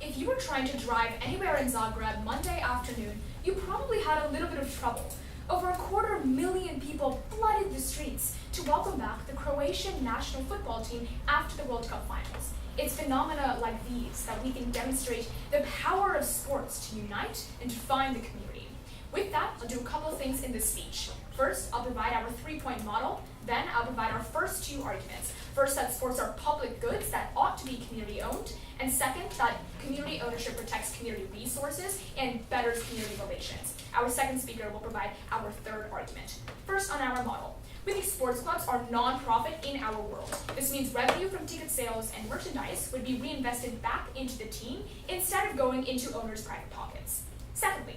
if you were trying to drive anywhere in Zagreb Monday afternoon, you probably had a little bit of trouble. Over 250,000 people flooded the streets to welcome back the Croatian national football team after the World Cup finals. It's phenomena like these that we think demonstrate the power of sports to unite and define the community. With that, I'll do a couple of things in this speech. First, I'll provide our 3-point model. Then I'll provide our first 2 arguments. First, that sports are public goods that ought to be community owned. And second, that community ownership protects community resources and betters community relations. Our second speaker will provide our third argument. First, on our model. We think sports clubs are non-profit in our world. This means revenue from ticket sales and merchandise would be reinvested back into the team instead of going into owners' private pockets. Secondly,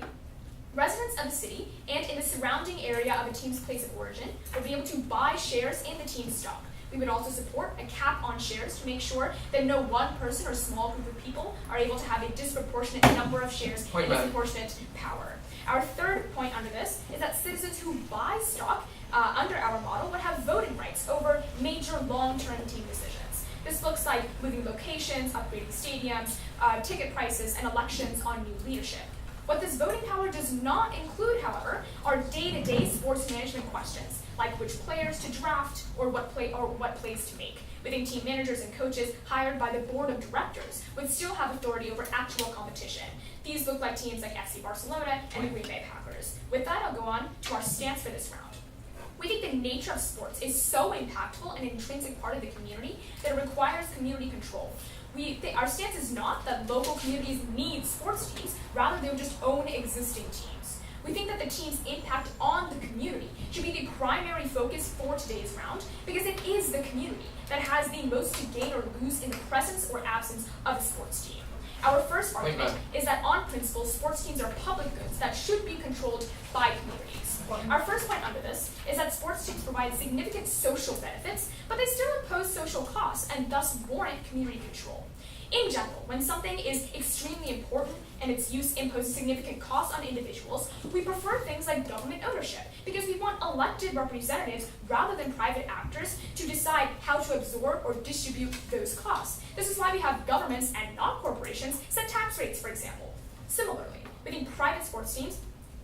residents of the city and in the surrounding area of a team's place of origin will be able to buy shares in the team's stock. We would also support a cap on shares to make sure that no one person or small group of people are able to have a disproportionate number of shares and disproportionate power. Our third point under this is that citizens who buy stock under our model would have voting rights over major long-term team decisions. This looks like moving locations, upgrading stadiums, ticket prices, and elections on new leadership. What this voting power does not include, however, are day-to-day sports management questions, like which players to draft or what plays to make. We think team managers and coaches hired by the board of directors would still have authority over actual competition. These look like teams like FC Barcelona and the Green Bay Packers. With that, I'll go on to our stance for this round. We think the nature of sports is so impactful and an intrinsic part of the community that it requires community control. Our stance is not that local communities need sports teams, rather they would just own existing teams. We think that the team's impact on the community should be the primary focus for today's round because it is the community that has the most to gain or lose in the presence or absence of a sports team. Our first argument is that on principle, sports teams are public goods that should be controlled by communities. Our first point under this is that sports teams provide significant social benefits, but they still impose social costs and thus warrant community control. In general, when something is extremely important and its use imposes significant costs on individuals, we prefer things like government ownership because we want elected representatives rather than private actors to decide how to absorb or distribute those costs. This is why we have governments and not corporations set tax rates, for example. Similarly, we think private sports teams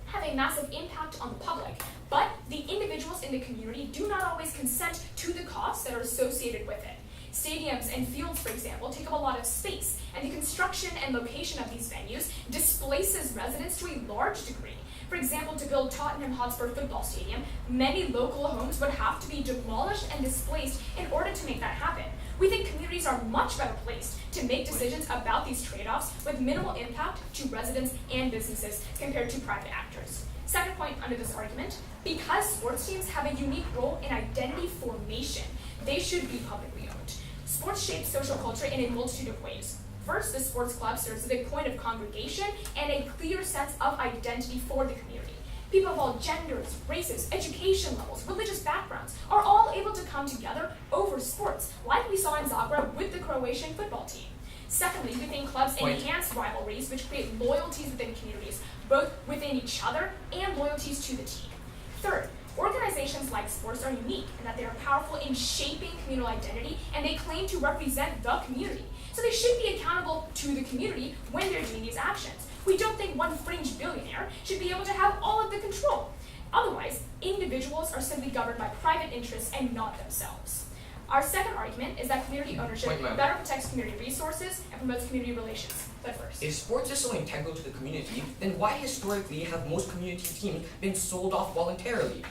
have a massive impact on the public, but the individuals in the community do not always consent to the costs that are associated with it. Stadiums and fields, for example, take up a lot of space, and the construction and location of these venues displaces residents to a large degree. For example, to build Tottenham Hotspur football stadium, many local homes would have to be demolished and displaced in order to make that happen. We think communities are much better placed to make decisions about these trade-offs with minimal impact to residents and businesses compared to private actors. Second point under this argument, because sports teams have a unique role in identity formation, they should be publicly owned. Sports shape social culture in a multitude of ways. First, the sports club serves as a point of congregation and a clear sense of identity for the community. People of all genders, races, education levels, religious backgrounds are all able to come together over sports, like we saw in Zagreb with the Croatian football team. Secondly, we think clubs enhance rivalries, which create loyalties within communities, both within each other and loyalties to the team. Third, organizations like sports are unique in that they are powerful in shaping communal identity and they claim to represent the community. So they should be accountable to the community when they're doing these actions. We don't think one fringe billionaire should be able to have all of the control. Otherwise, individuals are simply governed by private interests and not themselves. Our second argument is that community ownership better protects community resources and promotes community relations. But first, if sports is so integral to the community, then why historically have most community teams been sold off voluntarily?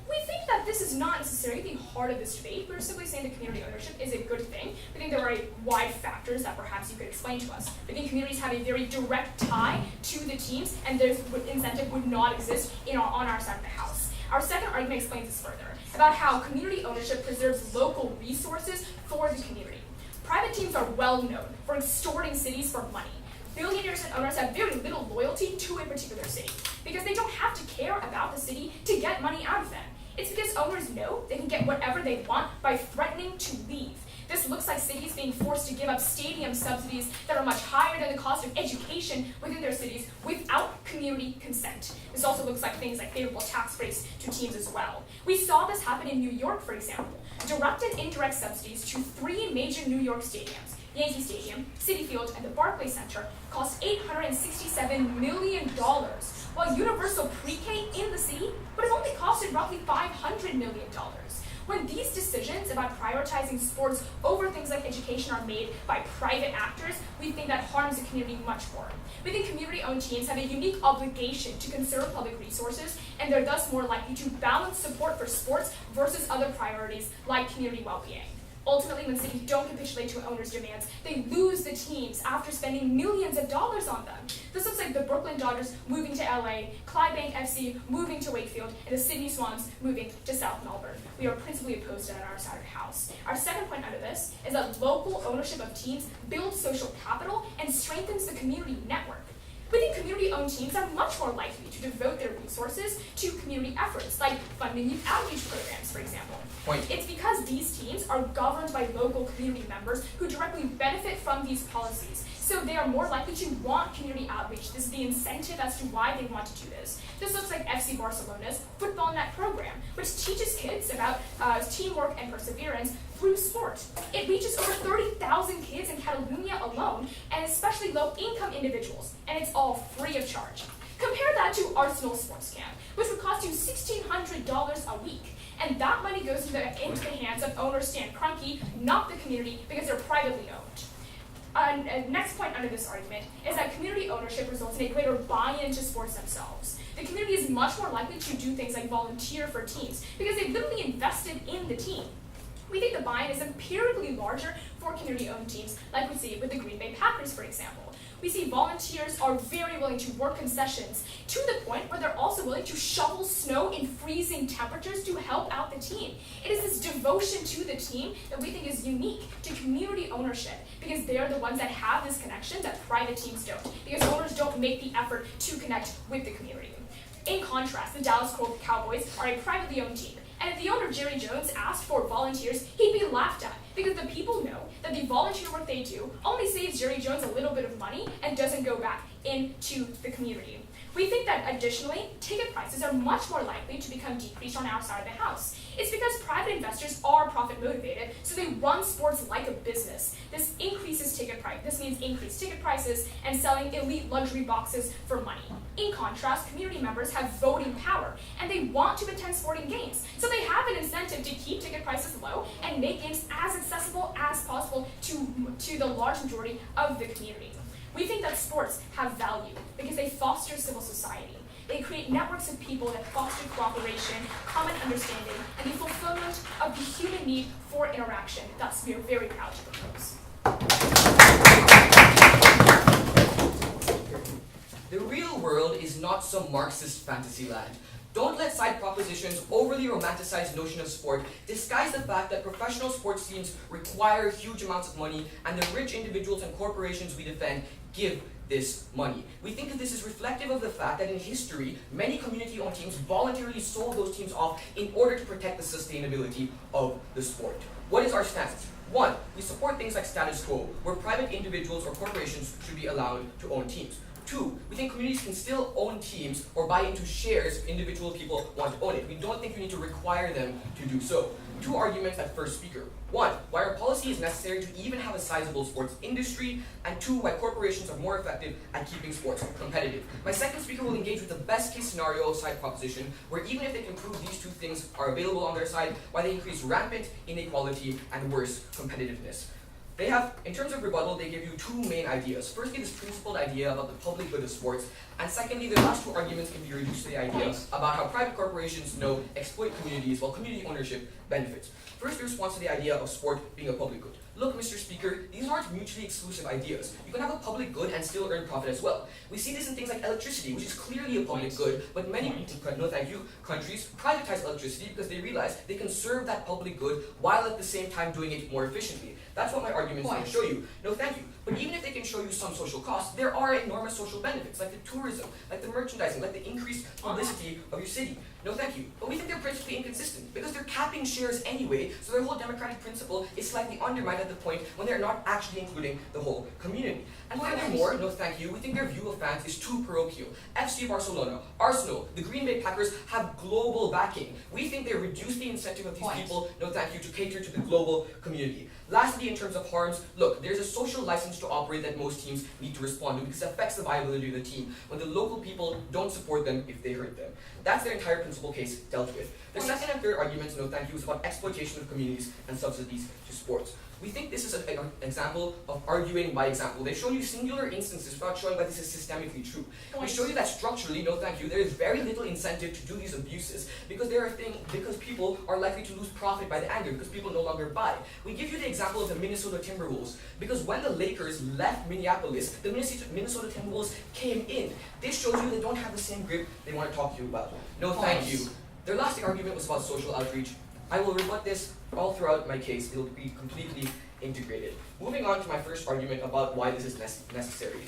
We think that this is not necessarily the heart of this debate. We're simply saying that community ownership is a good thing. We think there are wide factors that perhaps you could explain to us. We think communities have a very direct tie to the teams, and this incentive would not exist on our side of the house. Our second argument explains this further, about how community ownership preserves local resources for the community. Private teams are well known for extorting cities for money. Billionaires and owners have very little loyalty to a particular city because they don't have to care about the city to get money out of them. It's because owners know they can get whatever they want by threatening to leave. This looks like cities being forced to give up stadium subsidies that are much higher than the cost of education within their cities without community consent. This also looks like things like favorable tax breaks to teams as well. We saw this happen in New York, for example. Direct and indirect subsidies to 3 major New York stadiums, Yankee Stadium, Citi Field, and the Barclays Center cost $867 million, while universal pre-K in the city would have only costed roughly $500 million. When these decisions about prioritizing sports over things like education are made by private actors, we think that harms the community much more. We think community-owned teams have a unique obligation to conserve public resources, and they're thus more likely to balance support for sports versus other priorities like community well-being. Ultimately, when cities don't capitulate to owners' demands, they lose the teams after spending millions of dollars on them. This looks like the Brooklyn Dodgers moving to LA, Clydebank FC moving to Wakefield, and the Sydney Swans moving to South Melbourne. We are principally opposed to that on our side of the house. Our second point under this is that local ownership of teams builds social capital and strengthens the community network. We think community-owned teams are much more likely to devote their resources to community efforts, like funding youth outreach programs, for example. It's because these teams are governed by local community members who directly benefit from these policies. So they are more likely to want community outreach. This is the incentive as to why they want to do this. This looks like FC Barcelona's Football Net program, which teaches kids about teamwork and perseverance through sport. It reaches over 30,000 kids in Catalonia alone, and especially low-income individuals, and it's all free of charge. Compare that to Arsenal Sports Camp, which would cost you $1,600 a week. And that money goes into the hands of owner Stan Kroenke, not the community, because they're privately owned. Next point under this argument is that community ownership results in a greater buy-in to sports themselves. The community is much more likely to do things like volunteer for teams because they've literally invested in the team. We think the buy-in is empirically larger for community-owned teams, like we see with the Green Bay Packers, for example. We see volunteers are very willing to work concessions to the point where they're also willing to shovel snow in freezing temperatures to help out the team. It is this devotion to the team that we think is unique to community ownership because they're the ones that have this connection that private teams don't, because owners don't make the effort to connect with the community. In contrast, the Dallas Cowboys are a privately owned team. And if the owner, Jerry Jones, asked for volunteers, he'd be laughed at because the people know that the volunteer work they do only saves Jerry Jones a little bit of money and doesn't go back into the community. We think that additionally, ticket prices are much more likely to become decreased on our side of the house. It's because private investors are profit motivated, so they run sports like a business. This increases ticket price. This means increased ticket prices and selling elite luxury boxes for money. In contrast, community members have voting power, and they want to attend sporting games, so they have an incentive to keep ticket prices low and make games as accessible as possible to the large majority of the community. We think that sports have value because they foster civil society. They create networks of people that foster cooperation, common understanding, and the fulfillment of the human need for interaction. Thus, we are very proud to propose. The real world is not some Marxist fantasy land. Don't let side propositions overly romanticize notion of sport disguise the fact that professional sports teams require huge amounts of money and the rich individuals and corporations we defend give this money. We think that this is reflective of the fact that in history, many community-owned teams voluntarily sold those teams off in order to protect the sustainability of the sport. What is our stance? 1, we support things like status quo, where private individuals or corporations should be allowed to own teams. 2, we think communities can still own teams or buy into shares if individual people want to own it. We don't think we need to require them to do so. 2 arguments at first speaker. 1, why our policy is necessary to even have a sizable sports industry, and 2, why corporations are more effective at keeping sports competitive. My second speaker will engage with the best case scenario side proposition, where even if they can prove these 2 things are available on their side, why they increase rampant inequality and worse competitiveness. They have, in terms of rebuttal, they give you 2 main ideas. Firstly, this principled idea about the public good of sports, and secondly, the last 2 arguments can be reduced to the idea about how private corporations exploit communities while community ownership benefits. First, the response to the idea of sport being a public good. Look, Mr. Speaker, these aren't mutually exclusive ideas. You can have a public good and still earn profit as well. We see this in things like electricity, which is clearly a public good, but many countries privatize electricity because they realize they can serve that public good while at the same time doing it more efficiently. That's what my argument is going to show you. No, thank you. But even if they can show you some social costs, there are enormous social benefits, like the tourism, like the merchandising, like the increased publicity of your city. No, thank you. But we think they're principally inconsistent because they're capping shares anyway, so their whole democratic principle is slightly undermined at the point when they're not actually including the whole community. And furthermore, no thank you, we think their view of fans is too parochial. FC Barcelona, Arsenal, the Green Bay Packers have global backing. We think they reduce the incentive of these people, no thank you, to cater to the global community. Lastly, in terms of harms, look, there's a social license to operate that most teams need to respond to because it affects the viability of the team when the local people don't support them if they hurt them. That's their entire principal case dealt with. The second and third arguments, no thank you, is about exploitation of communities and subsidies to sports. We think this is an example of arguing by example. They've shown you singular instances without showing why this is systemically true. We show you that structurally, no thank you, there is very little incentive to do these abuses because because people are likely to lose profit by the anger, because people no longer buy. We give you the example of the Minnesota Timberwolves, because when the Lakers left Minneapolis, the Minnesota Timberwolves came in. This shows you they don't have the same grip they want to talk to you about. No thank you. Their last argument was about social outreach. I will rebut this all throughout my case. It will be completely integrated. Moving on to my first argument about why this is necessary.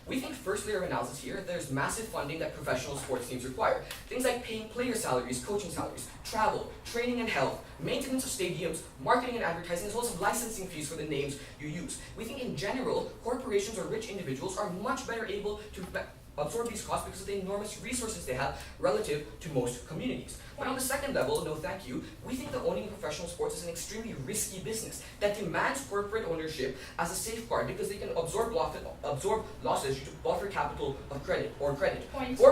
We think first layer of analysis here, there's massive funding that professional sports teams require. Things like paying player salaries, coaching salaries, travel, training and health, maintenance of stadiums, marketing and advertising, as well as licensing fees for the names you use. We think in general, corporations or rich individuals are much better able to absorb these costs because of the enormous resources they have relative to most communities. But on the second level, no thank you, we think that owning professional sports is an extremely risky business that demands corporate ownership as a safeguard because they can absorb losses due to buffer capital of credit. 4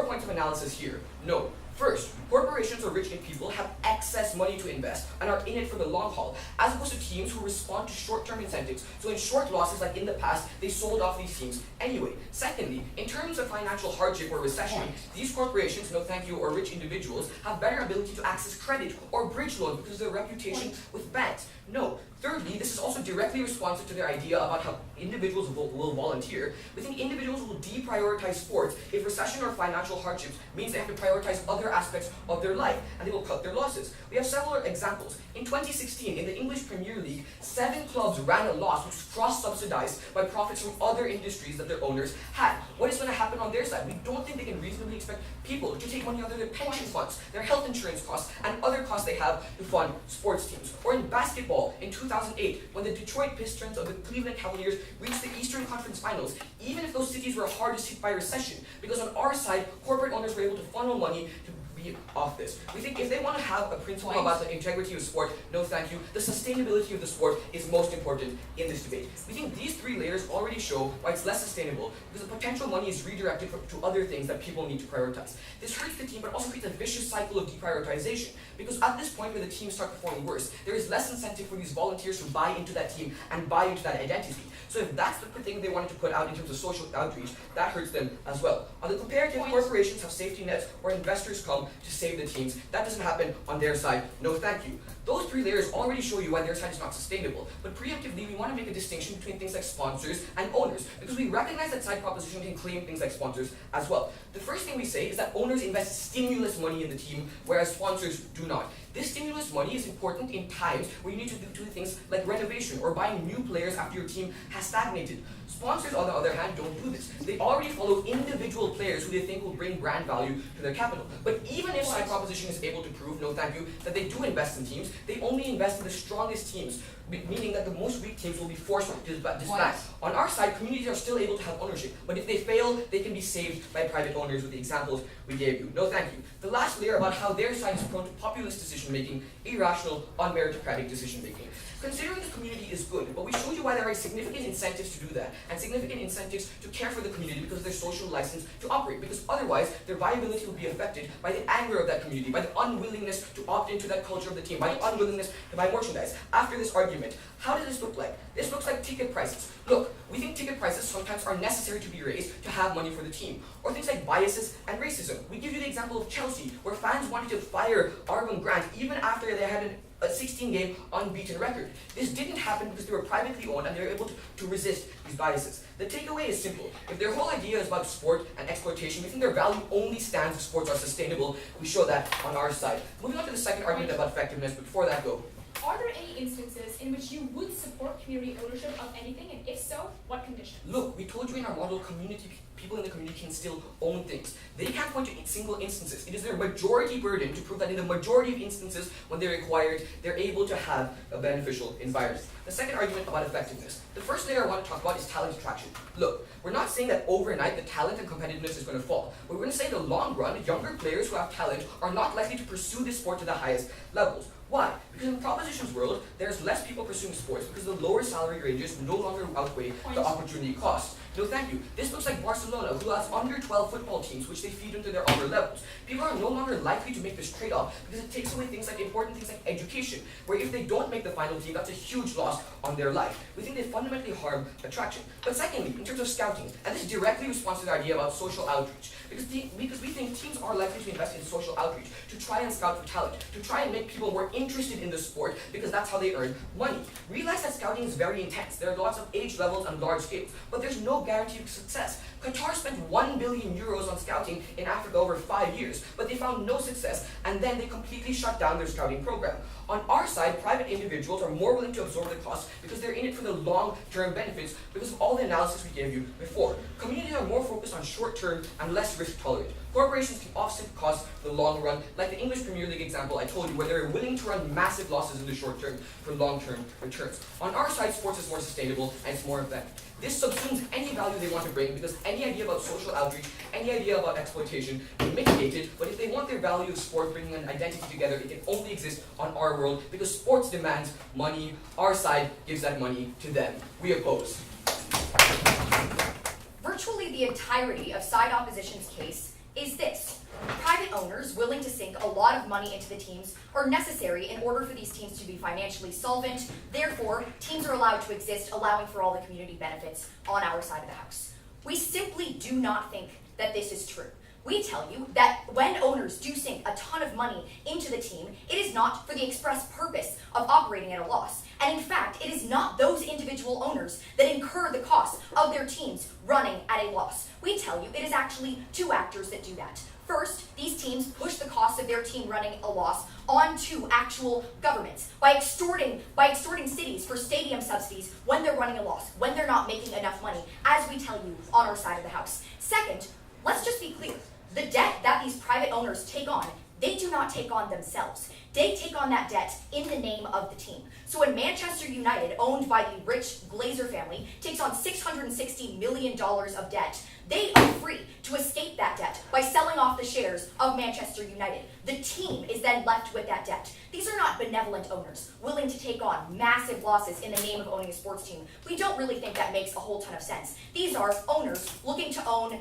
points of analysis here. No. First, corporations or rich people have excess money to invest and are in it for the long haul, as opposed to teams who respond to short-term incentives. So in short losses, like in the past, they sold off these teams anyway. Secondly, in terms of financial hardship or recession, these corporations, no thank you, or rich individuals have better ability to access credit or bridge loans because of their reputation with banks. No. Thirdly, this is also directly responsive to their idea about how individuals will volunteer. We think individuals will deprioritize sports if recession or financial hardships means they have to prioritize other aspects of their life, and they will cut their losses. We have several examples. In 2016, in the English Premier League, 7 clubs ran a loss which was cross-subsidized by profits from other industries that their owners had. What is going to happen on their side? We don't think they can reasonably expect people to take money out of their pension funds, their health insurance costs, and other costs they have to fund sports teams. Or in basketball, in 2008, when the Detroit Pistons of the Cleveland Cavaliers reached the Eastern Conference Finals, even if those cities were hardest hit by recession, because on our side, corporate owners were able to funnel money to be off this. We think if they want to have a principle about the integrity of sport, no thank you, the sustainability of the sport is most important in this debate. We think these 3 layers already show why it's less sustainable, because the potential money is redirected to other things that people need to prioritize. This hurts the team, but also creates a vicious cycle of deprioritization, because at this point where the teams start performing worse, there is less incentive for these volunteers to buy into that team and buy into that identity. So if that's the thing they wanted to put out in terms of social outreach, that hurts them as well. On the comparative, corporations have safety nets or investors come to save the teams. That doesn't happen on their side. No thank you. Those 3 layers already show you why their side is not sustainable. But preemptively, we want to make a distinction between things like sponsors and owners, because we recognize that side proposition can claim things like sponsors as well. The first thing we say is that owners invest stimulus money in the team, whereas sponsors do not. This stimulus money is important in times where you need to do things like renovation or buying new players after your team has stagnated. Sponsors, on the other hand, don't do this. They already follow individual players who they think will bring brand value to their capital. But even if side proposition is able to prove, no thank you, that they do invest in teams, they only invest in the strongest teams, meaning that the most weak teams will be forced to disband. On our side, communities are still able to have ownership, but if they fail, they can be saved by private owners with the examples we gave you. No thank you. The last layer about how their side is prone to populist decision-making, irrational, unmeritocratic decision-making. Considering the community is good, but we showed you why there are significant incentives to do that, and significant incentives to care for the community because of their social license to operate, because otherwise their viability will be affected by the anger of that community, by the unwillingness to opt into that culture of the team, by the unwillingness to buy merchandise. After this argument, how does this look like? This looks like ticket prices. Look, we think ticket prices sometimes are necessary to be raised to have money for the team. Or things like biases and racism. We give you the example of Chelsea, where fans wanted to fire Arvin Grant even after they had a 16-game unbeaten record. This didn't happen because they were privately owned and they were able to resist these biases. The takeaway is simple. If their whole idea is about sport and exploitation, we think their value only stands if sports are sustainable. We show that on our side. Moving on to the second argument about effectiveness, but before that go. Are there any instances in which you would support community ownership of anything, and if so, what conditions? Look, we told you in our model, community people in the community can still own things. They can't point to single instances. It is their majority burden to prove that in the majority of instances when they're required, they're able to have a beneficial environment. The second argument about effectiveness. The first layer I want to talk about is talent attraction. Look, we're not saying that overnight the talent and competitiveness is going to fall. But we're going to say in the long run, younger players who have talent are not likely to pursue this sport to the highest levels. Why? Because in the propositions world, there's less people pursuing sports because the lower salary ranges no longer outweigh the opportunity cost. No, thank you. This looks like Barcelona, who has under 12 football teams, which they feed into their upper levels. People are no longer likely to make this trade-off because it takes away important things like education, where if they don't make the final team, that's a huge loss on their life. We think they fundamentally harm attraction. But secondly, in terms of scouting, and this directly responds to the idea about social outreach, because we think teams are likely to invest in social outreach, to try and scout for talent, to try and make people more interested in the sport, because that's how they earn money. Realize that scouting is very intense. There are lots of age levels and large scales, but there's no guarantee of success. Qatar spent 1 billion euros on scouting in Africa over 5 years, but they found no success, and then they completely shut down their scouting program. On our side, private individuals are more willing to absorb the cost because they're in it for the long-term benefits because of all the analysis we gave you before. Communities are more focused on short-term and less risk-tolerant. Corporations can offset costs in the long run, like the English Premier League example I told you, where they're willing to run massive losses in the short term for long-term returns. On our side, sports is more sustainable and it's more effective. This subsumes any value they want to bring because any idea about social outreach, any idea about exploitation can mitigate it, but if they want their value of sport bringing an identity together, it can only exist on our world because sports demands money. Our side gives that money to them. We oppose. Virtually the entirety of side opposition's case is this. Private owners willing to sink a lot of money into the teams are necessary in order for these teams to be financially solvent. Therefore, teams are allowed to exist, allowing for all the community benefits on our side of the house. We simply do not think that this is true. We tell you that when owners do sink a ton of money into the team, it is not for the express purpose of operating at a loss. And in fact, it is not those individual owners that incur the cost of their teams running at a loss. We tell you it is actually two actors that do that. First, these teams push the cost of their team running a loss onto actual governments by extorting cities for stadium subsidies when they're running a loss, when they're not making enough money, as we tell you on our side of the house. Second, let's just be clear. The debt that these private owners take on, they do not take on themselves. They take on that debt in the name of the team. So when Manchester United, owned by the rich Glazer family, takes on $660 million of debt, they are free to escape that debt by selling off the shares of Manchester United. The team is then left with that debt. These are not benevolent owners willing to take on massive losses in the name of owning a sports team. We don't really think that makes a whole ton of sense. These are owners looking to own,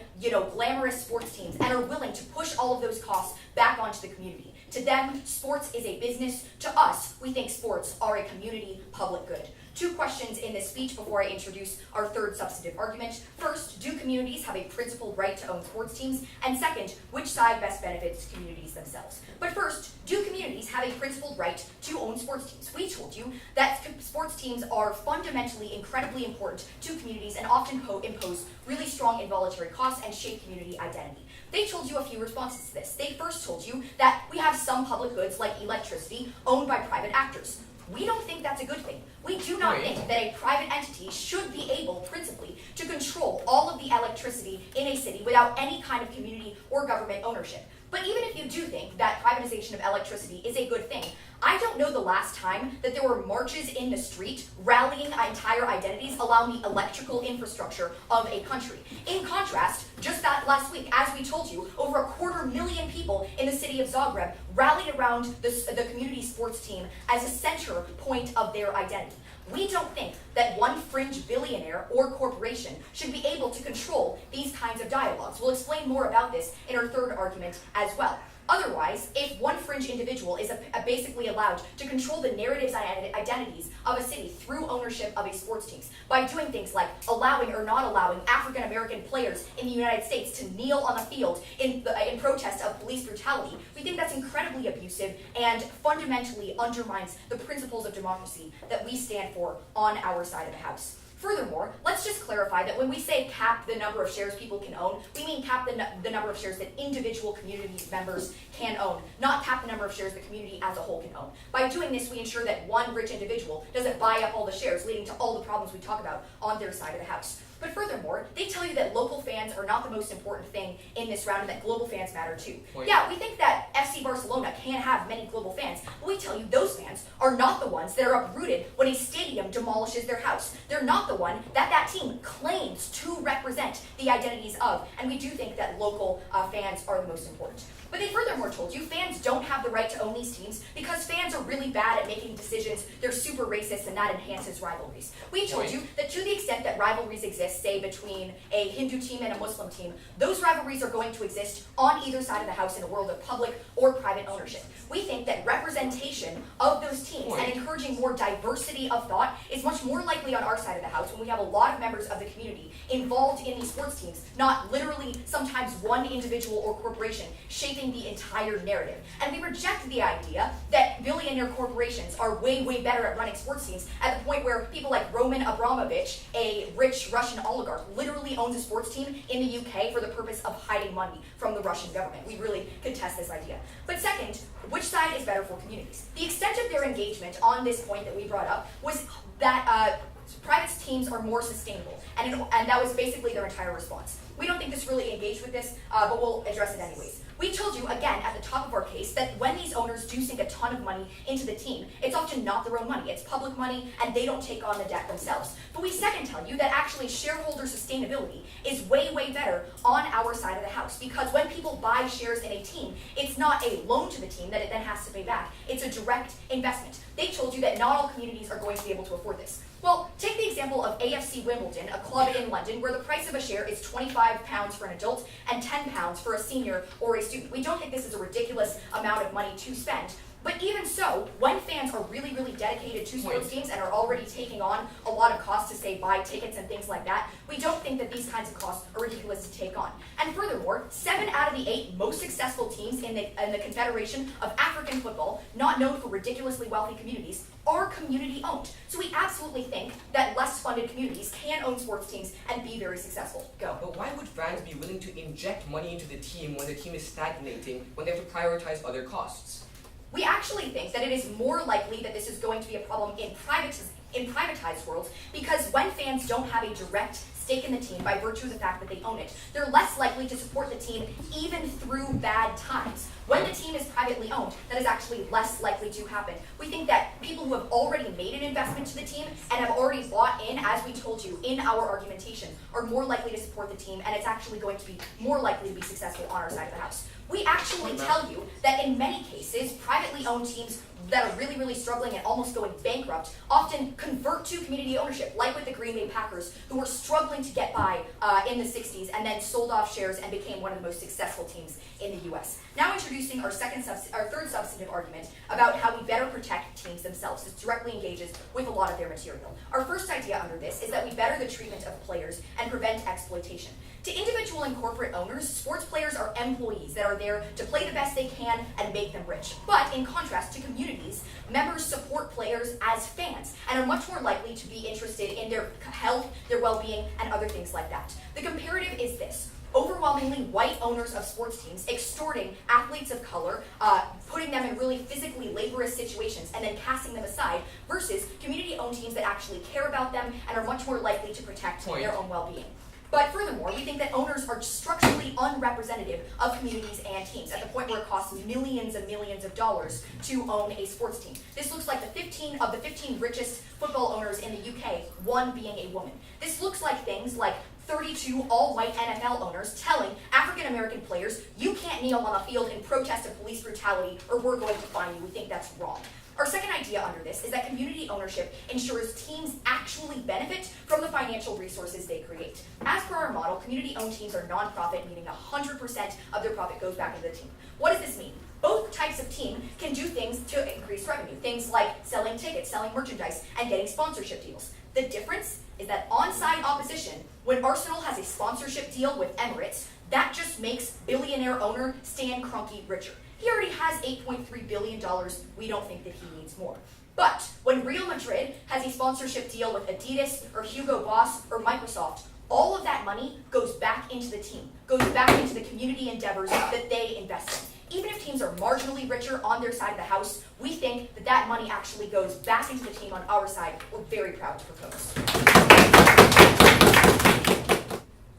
glamorous sports teams and are willing to push all of those costs back onto the community. To them, sports is a business. To us, we think sports are a community public good. Two questions in this speech before I introduce our third substantive argument. First, do communities have a principled right to own sports teams? And second, which side best benefits communities themselves? But first, do communities have a principled right to own sports teams? We told you that sports teams are fundamentally incredibly important to communities and often impose really strong involuntary costs and shape community identity. They told you a few responses to this. They first told you that we have some public goods like electricity owned by private actors. We don't think that's a good thing. We do not think that a private entity should be able, principally, to control all of the electricity in a city without any kind of community or government ownership. But even if you do think that privatization of electricity is a good thing, I don't know the last time that there were marches in the street rallying entire identities along the electrical infrastructure of a country. In contrast, just that last week, as we told you, over 250,000 people in the city of Zagreb rallied around the community sports team as a center point of their identity. We don't think that one fringe billionaire or corporation should be able to control these kinds of dialogues. We'll explain more about this in our third argument as well. Otherwise, if one fringe individual is basically allowed to control the narratives and identities of a city through ownership of a sports team, by doing things like allowing or not allowing African American players in the United States to kneel on the field in protest of police brutality, we think that's incredibly abusive and fundamentally undermines the principles of democracy that we stand for on our side of the house. Furthermore, let's just clarify that when we say cap the number of shares people can own, we mean cap the number of shares that individual community members can own, not cap the number of shares the community as a whole can own. By doing this, we ensure that one rich individual doesn't buy up all the shares, leading to all the problems we talk about on their side of the house. But furthermore, they tell you that local fans are not the most important thing in this round and that global fans matter too. Yeah, we think that FC Barcelona can have many global fans, but we tell you those fans are not the ones that are uprooted when a stadium demolishes their house. They're not the one that that team claims to represent the identities of, and we do think that local fans are the most important. But they furthermore told you fans don't have the right to own these teams because fans are really bad at making decisions, they're super racist, and that enhances rivalries. We told you that to the extent that rivalries exist, say between a Hindu team and a Muslim team, those rivalries are going to exist on either side of the house in a world of public or private ownership. We think that representation of those teams and encouraging more diversity of thought is much more likely on our side of the house when we have a lot of members of the community involved in these sports teams, not literally sometimes one individual or corporation shaping the entire narrative. And we reject the idea that billionaire corporations are way, way better at running sports teams at the point where people like Roman Abramovich, a rich Russian oligarch, literally owns a sports team in the UK for the purpose of hiding money from the Russian government. We really contest this idea. But second, which side is better for communities? The extent of their engagement on this point that we brought up was that private teams are more sustainable, and that was basically their entire response. We don't think this really engaged with this, but we'll address it anyways. We told you, again, at the top of our case, that when these owners do sink a ton of money into the team, it's often not their own money, it's public money, and they don't take on the debt themselves. But we second tell you that actually shareholder sustainability is way, way better on our side of the house, because when people buy shares in a team, it's not a loan to the team that it then has to pay back, it's a direct investment. They told you that not all communities are going to be able to afford this. Well, take the example of AFC Wimbledon, a club in London, where the price of a share is £25 for an adult and £10 for a senior or a student. We don't think this is a ridiculous amount of money to spend. But even so, when fans are really, really dedicated to sports teams and are already taking on a lot of costs to, say, buy tickets and things like that, we don't think that these kinds of costs are ridiculous to take on. And furthermore, 7 out of the 8 most successful teams in the Confederation of African Football, not known for ridiculously wealthy communities, are community owned. So we absolutely think that less funded communities can own sports teams and be very successful. Go. But why would fans be willing to inject money into the team when the team is stagnating, when they have to prioritize other costs? We actually think that it is more likely that this is going to be a problem in privatized worlds, because when fans don't have a direct stake in the team by virtue of the fact that they own it, they're less likely to support the team even through bad times. When the team is privately owned, that is actually less likely to happen. We think that people who have already made an investment to the team and have already bought in, as we told you in our argumentation, are more likely to support the team, and it's actually going to be more likely to be successful on our side of the house. We actually tell you that in many cases, privately owned teams that are really, really struggling and almost going bankrupt often convert to community ownership, like with the Green Bay Packers, who were struggling to get by in the 60s and then sold off shares and became one of the most successful teams in the US. Now introducing our third substantive argument about how we better protect teams themselves. This directly engages with a lot of their material. Our first idea under this is that we better the treatment of players and prevent exploitation. To individual and corporate owners, sports players are employees that are there to play the best they can and make them rich. But in contrast to communities, members support players as fans and are much more likely to be interested in their health, their well-being, and other things like that. The comparative is this. Overwhelmingly white owners of sports teams extorting athletes of color, putting them in really physically laborious situations and then casting them aside, versus community-owned teams that actually care about them and are much more likely to protect their own well-being. But furthermore, we think that owners are structurally unrepresentative of communities and teams at the point where it costs millions and millions of dollars to own a sports team. This looks like the 15 richest football owners in the UK, one being a woman. This looks like things like 32 all-white NFL owners telling African-American players, you can't kneel on the field in protest of police brutality or we're going to fine you. We think that's wrong. Our second idea under this is that community ownership ensures teams actually benefit from the financial resources they create. As per our model, community-owned teams are non-profit, meaning 100% of their profit goes back into the team. What does this mean? Both types of team can do things to increase revenue, things like selling tickets, selling merchandise, and getting sponsorship deals. The difference is that on-side opposition, when Arsenal has a sponsorship deal with Emirates, that just makes billionaire owner Stan Kroenke richer. He already has $8.3 billion. We don't think that he needs more. But when Real Madrid has a sponsorship deal with Adidas or Hugo Boss or Microsoft, all of that money goes back into the team, goes back into the community endeavors that they invest in. Even if teams are marginally richer on their side of the house, we think that that money actually goes back into the team on our side. We're very proud to propose.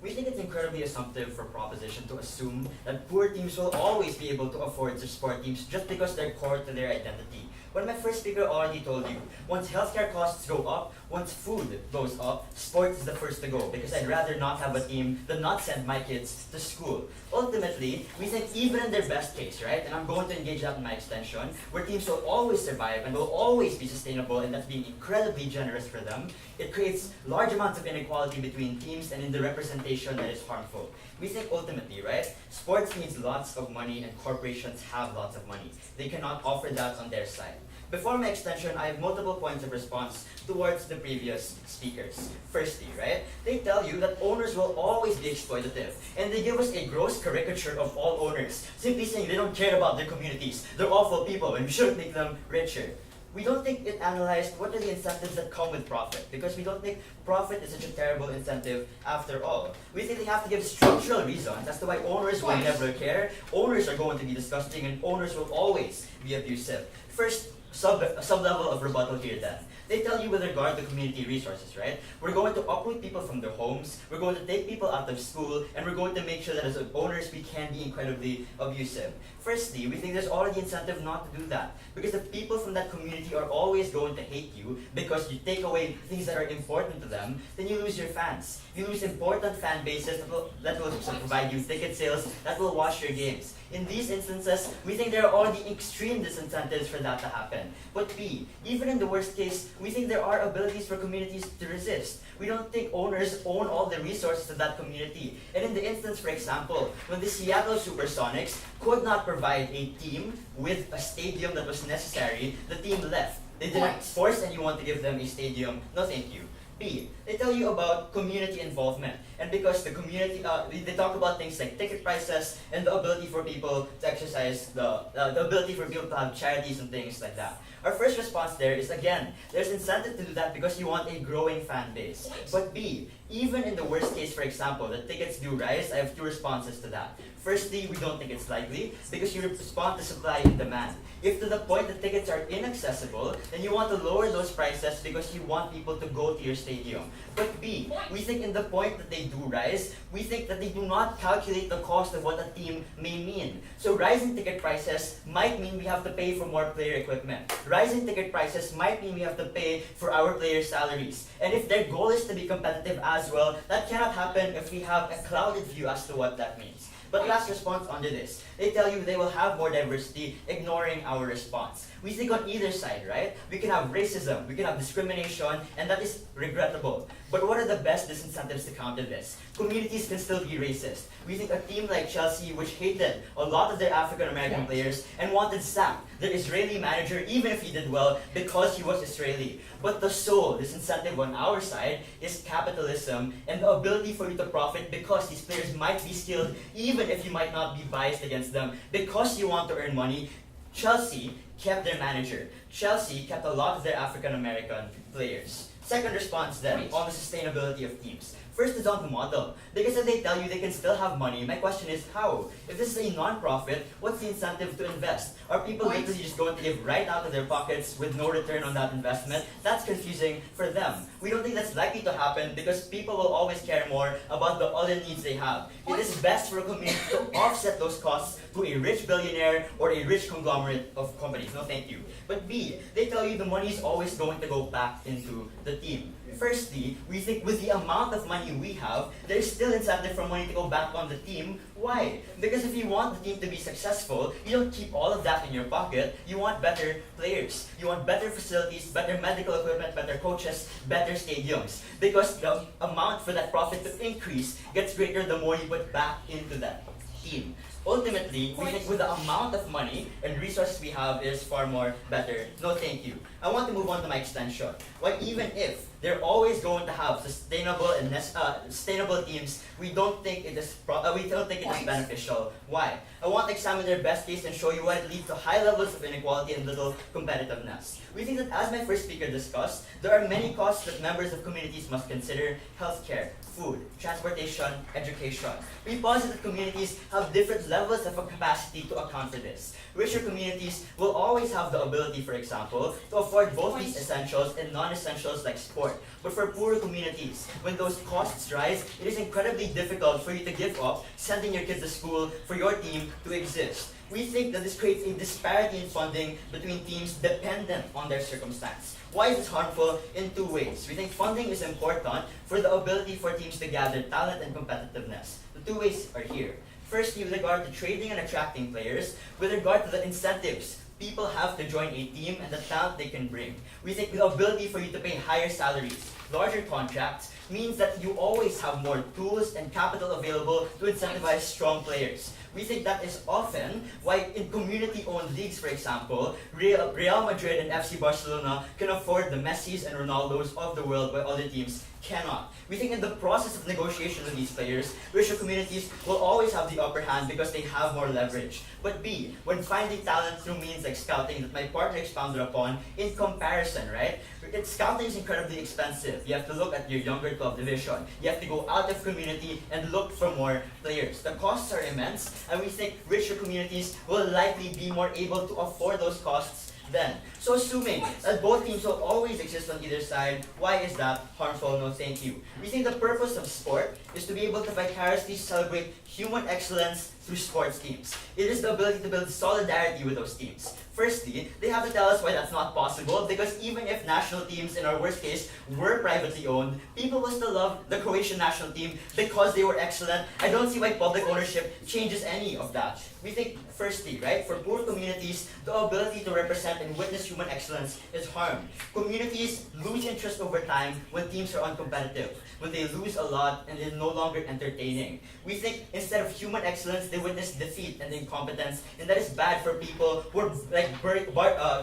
We think it's incredibly assumptive for Proposition to assume that poor teams will always be able to afford their sport teams just because they're core to their identity. When my first speaker already told you, once healthcare costs go up, once food goes up, sports is the first to go because I'd rather not have a team than not send my kids to school. Ultimately, we think even in their best case, right, and I'm going to engage that in my extension, where teams will always survive and will always be sustainable and that's being incredibly generous for them, it creates large amounts of inequality between teams and in the representation that is harmful. We think ultimately, right, sports needs lots of money and corporations have lots of money. They cannot offer that on their side. Before my extension, I have multiple points of response towards the previous speakers. Firstly, right, they tell you that owners will always be exploitative, and they give us a gross caricature of all owners, simply saying they don't care about their communities, they're awful people, and we shouldn't make them richer. We don't think it analyzed what are the incentives that come with profit, because we don't think profit is such a terrible incentive after all. We think they have to give structural reasons as to why owners will never care, owners are going to be disgusting, and owners will always be abusive. First, sub-level of rebuttal here then. They tell you with regard to community resources, right? We're going to uproot people from their homes, we're going to take people out of school, and we're going to make sure that as owners we can be incredibly abusive. Firstly, we think there's already incentive not to do that. Because the people from that community are always going to hate you because you take away things that are important to them, then you lose your fans. You lose important fan bases that will provide you ticket sales, that will watch your games. In these instances, we think there are already extreme disincentives for that to happen. But B, even in the worst case, we think there are abilities for communities to resist. We don't think owners own all the resources of that community. And in the instance, for example, when the Seattle Supersonics could not provide a team with a stadium that was necessary, the team left. They didn't force anyone to give them a stadium. No thank you. B, they tell you about community involvement. And because the community, they talk about things like ticket prices and the ability for people to exercise, the ability for people to have charities and things like that. Our first response there is, again, there's incentive to do that because you want a growing fan base. But B, even in the worst case, for example, that tickets do rise, I have two responses to that. Firstly, we don't think it's likely because you respond to supply and demand. If to the point that tickets are inaccessible, then you want to lower those prices because you want people to go to your stadium. But B, we think in the point that they do rise, we think that they do not calculate the cost of what a team may mean. So rising ticket prices might mean we have to pay for more player equipment. Rising ticket prices might mean we have to pay for our players' salaries. And if their goal is to be competitive as well, that cannot happen if we have a clouded view as to what that means. But last response under this, they tell you they will have more diversity, ignoring our response. We think on either side, right? We can have racism, we can have discrimination, and that is regrettable. But what are the best disincentives to counter this? Communities can still be racist. We think a team like Chelsea, which hated a lot of their African American players and wanted Sam, their Israeli manager, even if he did well, because he was Israeli. But the sole disincentive on our side is capitalism and the ability for you to profit because these players might be skilled, even if you might not be biased against them, because you want to earn money. Chelsea kept their manager. Chelsea kept a lot of their African American players. Second response then on the sustainability of teams. First is on the model. Because if they tell you they can still have money, my question is how? If this is a non-profit, what's the incentive to invest? Are people literally just going to give right out of their pockets with no return on that investment? That's confusing for them. We don't think that's likely to happen because people will always care more about the other needs they have. It is best for a community to offset those costs to a rich billionaire or a rich conglomerate of companies. No thank you. But B, they tell you the money is always going to go back into the team. Firstly, we think with the amount of money we have, there's still incentive for money to go back on the team. Why? Because if you want the team to be successful, you don't keep all of that in your pocket. You want better players. You want better facilities, better medical equipment, better coaches, better stadiums. Because the amount for that profit to increase gets greater the more you put back into that team. Ultimately, we think with the amount of money and resources we have is far more better. No thank you. I want to move on to my extension. Why even if they're always going to have sustainable teams, we don't think it is beneficial. Why? I want to examine their best case and show you why it leads to high levels of inequality and little competitiveness. We think that, as my first speaker discussed, there are many costs that members of communities must consider: healthcare, food, transportation, education. We posit that communities have different levels of capacity to account for this. Richer communities will always have the ability, for example, to afford both these essentials and non-essentials like sport. But for poorer communities, when those costs rise, it is incredibly difficult for you to give up sending your kids to school for your team to exist. We think that this creates a disparity in funding between teams dependent on their circumstance. Why is this harmful? In two ways. We think funding is important for the ability for teams to gather talent and competitiveness. The two ways are here. Firstly, with regard to trading and attracting players, with regard to the incentives people have to join a team and the talent they can bring. We think the ability for you to pay higher salaries, larger contracts, means that you always have more tools and capital available to incentivize strong players. We think that is often why in community-owned leagues, for example, Real Madrid and FC Barcelona can afford the Messis and Ronaldos of the world while other teams cannot. We think in the process of negotiation with these players, richer communities will always have the upper hand because they have more leverage. But B, when finding talent through means like scouting that my partner expounded upon, in comparison, right? Scouting is incredibly expensive. You have to look at your younger club division. You have to go out of community and look for more players. The costs are immense, and we think richer communities will likely be more able to afford those costs then. So assuming that both teams will always exist on either side, why is that harmful? No, thank you. We think the purpose of sport is to be able to vicariously celebrate human excellence through sports teams. It is the ability to build solidarity with those teams. Firstly, they have to tell us why that's not possible, because even if national teams, in our worst case, were privately owned, people will still love the Croatian national team because they were excellent. I don't see why public ownership changes any of that. We think, firstly, right, for poor communities, the ability to represent and witness human excellence is harmed. Communities lose interest over time when teams are uncompetitive, when they lose a lot and they're no longer entertaining. We think instead of human excellence, they witness defeat and incompetence, and that is bad for people who are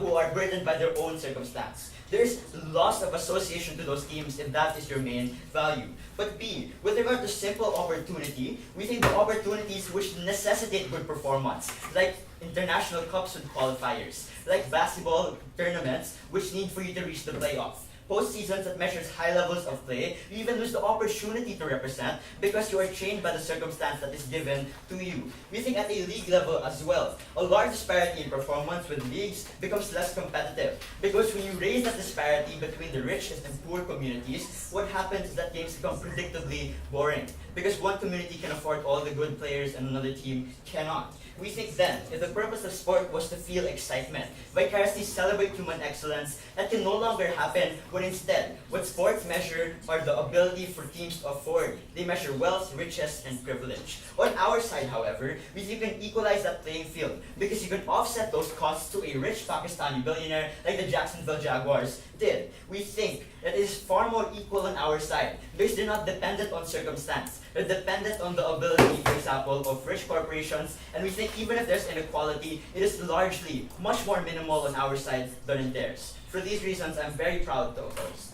who are burdened by their own circumstance. There's loss of association to those teams if that is your main value. But B, with regard to simple opportunity, we think the opportunities which necessitate good performance, like international cups with qualifiers, like basketball tournaments which need for you to reach the playoff, postseasons that measures high levels of play, you even lose the opportunity to represent because you are trained by the circumstance that is given to you. We think at a league level as well, a large disparity in performance with leagues becomes less competitive, because when you raise that disparity between the richest and poor communities, what happens is that games become predictably boring, because one community can afford all the good players and another team cannot. We think then, if the purpose of sport was to feel excitement, vicariously celebrate human excellence, that can no longer happen when instead, what sports measure are the ability for teams to afford. They measure wealth, riches, and privilege. On our side, however, we think you can equalize that playing field, because you can offset those costs to a rich Pakistani billionaire like the Jacksonville Jaguars did. We think that it is far more equal on our side, because they're not dependent on circumstance. They're dependent on the ability, for example, of rich corporations, and we think even if there's inequality, it is largely much more minimal on our side than in theirs. For these reasons, I'm very proud to oppose.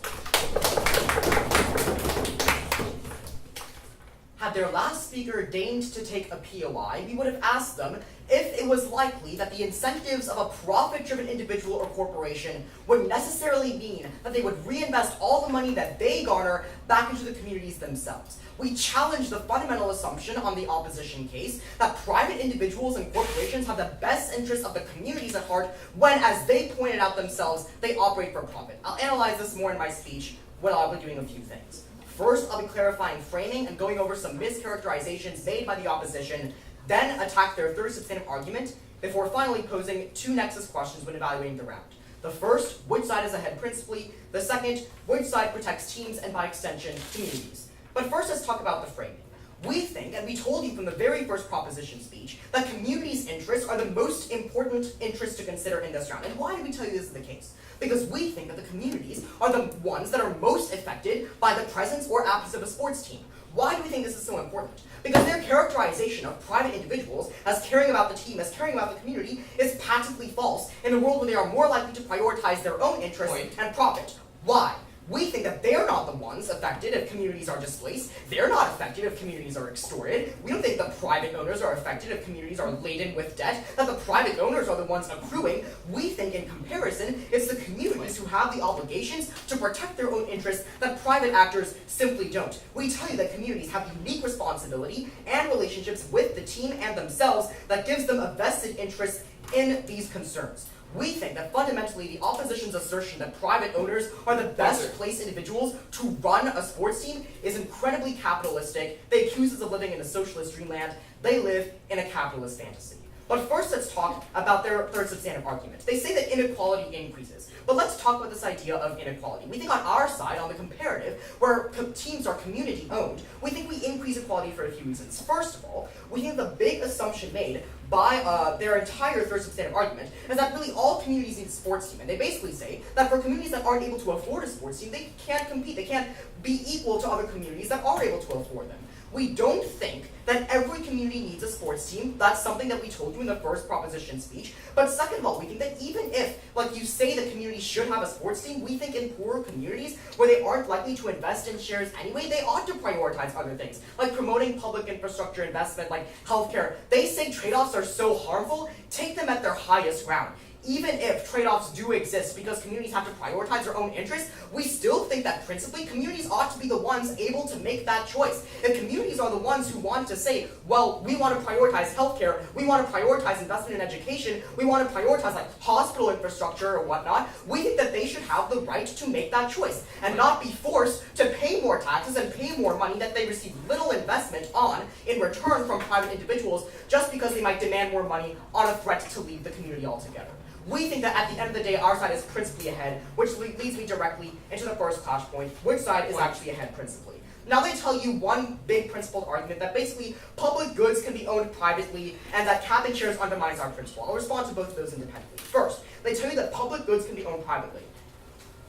Had their last speaker deigned to take a POI, we would have asked them if it was likely that the incentives of a profit-driven individual or corporation would necessarily mean that they would reinvest all the money that they garner back into the communities themselves. We challenge the fundamental assumption on the opposition case that private individuals and corporations have the best interests of the communities at heart when, as they pointed out themselves, they operate for profit. I'll analyze this more in my speech when I'll be doing a few things. First, I'll be clarifying framing and going over some mischaracterizations made by the opposition, then attack their third substantive argument, before finally posing two nexus questions when evaluating the round. The first, which side is ahead principally? The second, which side protects teams and by extension, communities? But first, let's talk about the framing. We think, and we told you from the very first proposition speech, that communities' interests are the most important interests to consider in this round. And why do we tell you this is the case? Because we think that the communities are the ones that are most affected by the presence or absence of a sports team. Why do we think this is so important? Because their characterization of private individuals as caring about the team, as caring about the community, is patently false in a world where they are more likely to prioritize their own interests and profit. Why? We think that they're not the ones affected if communities are displaced. They're not affected if communities are extorted. We don't think the private owners are affected if communities are laden with debt, that the private owners are the ones accruing. We think in comparison, it's the communities who have the obligations to protect their own interests that private actors simply don't. We tell you that communities have unique responsibility and relationships with the team and themselves that gives them a vested interest in these concerns. We think that fundamentally the opposition's assertion that private owners are the best placed individuals to run a sports team is incredibly capitalistic. They accuse us of living in a socialist dreamland. They live in a capitalist fantasy. But first, let's talk about their third substantive argument. They say that inequality increases. But let's talk about this idea of inequality. We think on our side, on the comparative, where teams are community-owned, we think we increase equality for a few reasons. First of all, we think the big assumption made by their entire third substantive argument is that really all communities need a sports team. And they basically say that for communities that aren't able to afford a sports team, they can't compete. They can't be equal to other communities that are able to afford them. We don't think that every community needs a sports team. That's something that we told you in the first proposition speech. But second of all, we think that even if, like you say, the community should have a sports team, we think in poorer communities where they aren't likely to invest in shares anyway, they ought to prioritize other things, like promoting public infrastructure investment, like healthcare. They say trade-offs are so harmful, take them at their highest ground. Even if trade-offs do exist because communities have to prioritize their own interests, we still think that principally communities ought to be the ones able to make that choice. If communities are the ones who want to say, well, we want to prioritize healthcare, we want to prioritize investment in education, we want to prioritize like hospital infrastructure or whatnot, we think that they should have the right to make that choice and not be forced to pay more taxes and pay more money that they receive little investment on in return from private individuals just because they might demand more money on a threat to leave the community altogether. We think that at the end of the day, our side is principally ahead, which leads me directly into the first clash point, which side is actually ahead principally. Now they tell you one big principled argument that basically public goods can be owned privately and that capping shares undermines our principle. I'll respond to both of those independently. First, they tell you that public goods can be owned privately.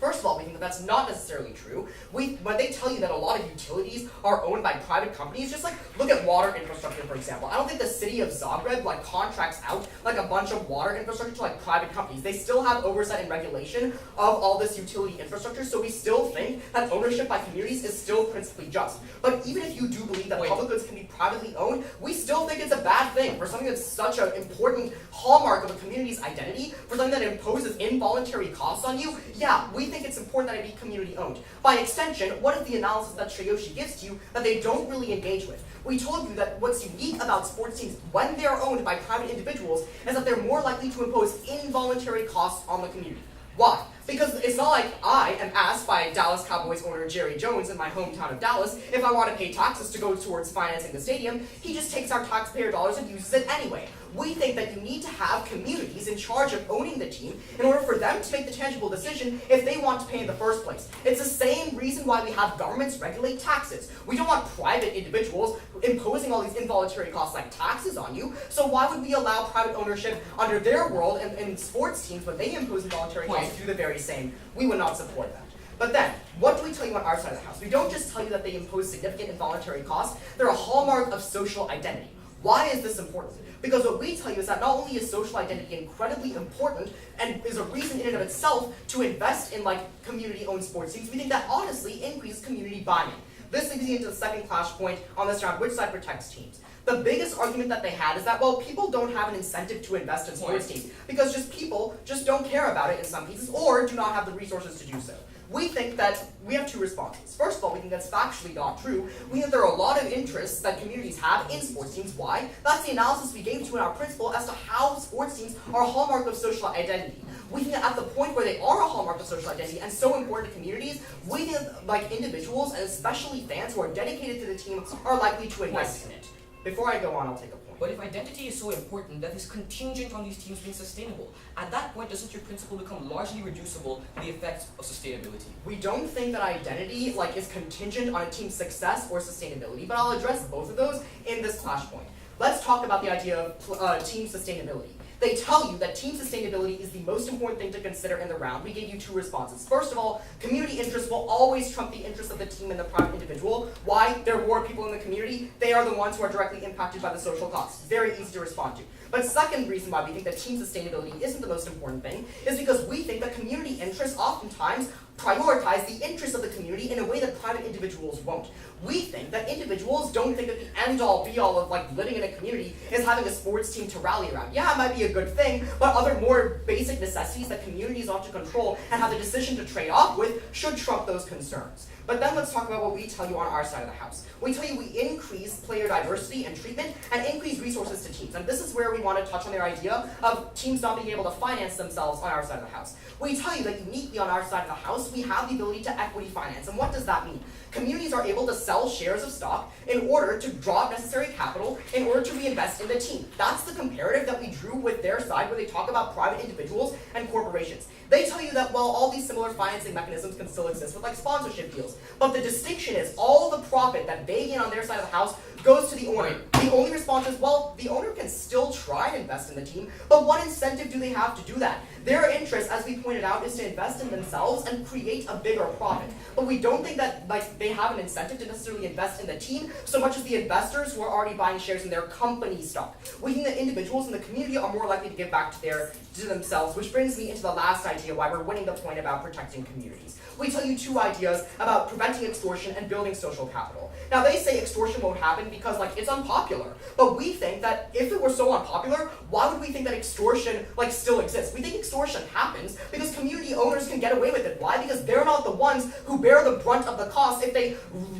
First of all, we think that that's not necessarily true. When they tell you that a lot of utilities are owned by private companies, just like look at water infrastructure, for example. I don't think the city of Zagreb contracts out like a bunch of water infrastructure to private companies. They still have oversight and regulation of all this utility infrastructure, so we still think that ownership by communities is still principally just. But even if you do believe that public goods can be privately owned, we still think it's a bad thing for something that's such an important hallmark of a community's identity, for something that imposes involuntary costs on you. Yeah, we think it's important that it be community owned. By extension, what is the analysis that Shreyoshi gives to you that they don't really engage with? We told you that what's unique about sports teams when they're owned by private individuals is that they're more likely to impose involuntary costs on the community. Why? Because it's not like I am asked by Dallas Cowboys owner Jerry Jones in my hometown of Dallas if I want to pay taxes to go towards financing the stadium. He just takes our taxpayer dollars and uses it anyway. We think that you need to have communities in charge of owning the team in order for them to make the tangible decision if they want to pay in the first place. It's the same reason why we have governments regulate taxes. We don't want private individuals imposing all these involuntary costs like taxes on you, so why would we allow private ownership under their world and sports teams when they impose involuntary costs to do the very same? We would not support that. But then, what do we tell you on our side of the house? We don't just tell you that they impose significant involuntary costs, they're a hallmark of social identity. Why is this important? Because what we tell you is that not only is social identity incredibly important and is a reason in and of itself to invest in community-owned sports teams, we think that honestly increases community buy-in. This leads me into the second clash point on this round, which side protects teams. The biggest argument that they had is that, well, people don't have an incentive to invest in sports teams because people just don't care about it in some cases or do not have the resources to do so. We think that we have two responses. First of all, we think that's factually not true. We think there are a lot of interests that communities have in sports teams. Why? That's the analysis we gave to in our principle as to how sports teams are a hallmark of social identity. We think that at the point where they are a hallmark of social identity and so important to communities, we think that individuals and especially fans who are dedicated to the team are likely to invest in it. Before I go on, I'll take a point. But if identity is so important, that is contingent on these teams being sustainable. At that point, doesn't your principle become largely reducible to the effects of sustainability? We don't think that identity is contingent on a team's success or sustainability, but I'll address both of those in this clash point. Let's talk about the idea of team sustainability. They tell you that team sustainability is the most important thing to consider in the round. We gave you 2 responses. First of all, community interest will always trump the interest of the team and the private individual. Why? There are more people in the community. They are the ones who are directly impacted by the social costs. Very easy to respond to. But second reason why we think that team sustainability isn't the most important thing is because we think that community interests oftentimes prioritize the interests of the community in a way that private individuals won't. We think that individuals don't think that the end-all be-all of living in a community is having a sports team to rally around. Yeah, it might be a good thing, but other more basic necessities that communities ought to control and have the decision to trade off with should trump those concerns. But then let's talk about what we tell you on our side of the house. We tell you we increase player diversity and treatment and increase resources to teams. And this is where we want to touch on their idea of teams not being able to finance themselves on our side of the house. We tell you that uniquely on our side of the house, we have the ability to equity finance. And what does that mean? Communities are able to sell shares of stock in order to draw necessary capital in order to reinvest in the team. That's the comparative that we drew with their side where they talk about private individuals and corporations. They tell you that while all these similar financing mechanisms can still exist with sponsorship deals, but the distinction is all the profit that they gain on their side of the house goes to the owner. The only response is, well, the owner can still try and invest in the team, but what incentive do they have to do that? Their interest, as we pointed out, is to invest in themselves and create a bigger profit. But we don't think that they have an incentive to necessarily invest in the team so much as the investors who are already buying shares in their company stock. We think that individuals in the community are more likely to give back to themselves, which brings me into the last idea why we're winning the point about protecting communities. We tell you 2 ideas about preventing extortion and building social capital. Now they say extortion won't happen because it's unpopular. But we think that if it were so unpopular, why would we think that extortion still exists? We think extortion happens because community owners can get away with it. Why? Because they're not the ones who bear the brunt of the cost if they